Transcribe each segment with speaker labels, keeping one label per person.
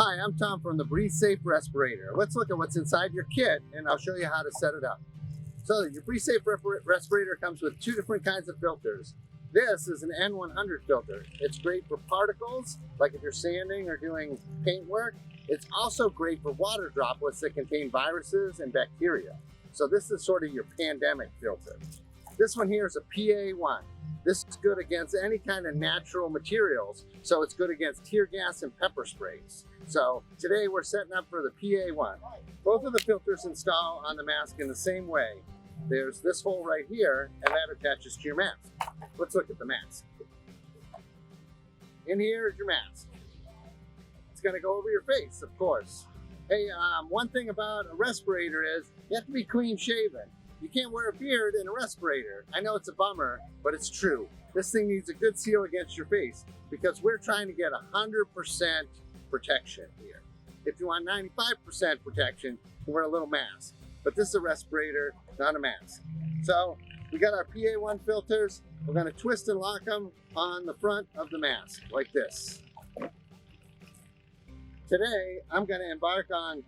Speaker 1: Hi, I'm Tom from the Breathe Safe Respirator. Let's look at what's inside your kit and I'll show you how to set it up. So your Breathe Safe Respirator comes with two different kinds of filters. This is an N100 filter. It's great for particles, like if you're sanding or doing paint work. It's also great for water droplets that contain viruses and bacteria. So this is sort of your pandemic filter. This one here is a PA1. This is good against any kind of natural materials, so it's good against tear gas and pepper sprays. So today we're setting up for the PA1. Both of the filters install on the mask in the same way. There's this hole right here, and that attaches to your mask. Let's look at the mask. In here is your mask. It's gonna go over your face, of course. Hey, one thing about a respirator is you have to be clean shaven. You can't wear a beard in a respirator. I know it's a bummer, but it's true. This thing needs a good seal against your face because we're trying to get 100% protection here. If you want 95% protection, you wear a little mask. But this is a respirator, not a mask. So we got our PA1 filters. We're gonna twist and lock them on the front of the mask, like this. Today, I'm gonna embark on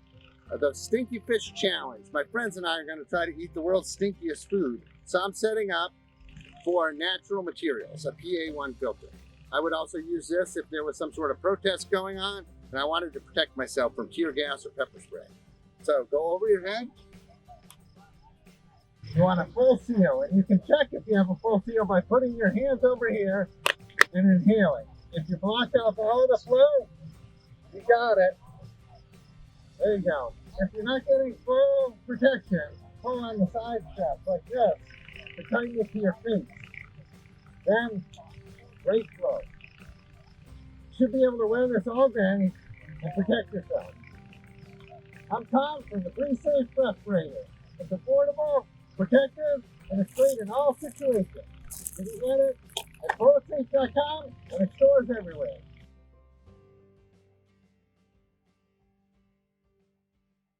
Speaker 1: the Stinky Fish Challenge. My friends and I are gonna try to eat the world's stinkiest food. So I'm setting up for natural materials, a PA1 filter. I would also use this if there was some sort of protest going on and I wanted to protect myself from tear gas or pepper spray. So go over your head. You want a full seal, and you can check if you have a full seal by putting your hands over here and inhaling. If you block out all the flow, you got it. There you go. If you're not getting full protection, pull on the side straps like this to tighten it to your face. Then, great flow. You should be able to wear this all day and protect yourself. I'm Tom from the Breathe Safe Respirator. It's affordable, protective, and it's great in all situations. You can get it at BulletSafe.com and at stores everywhere.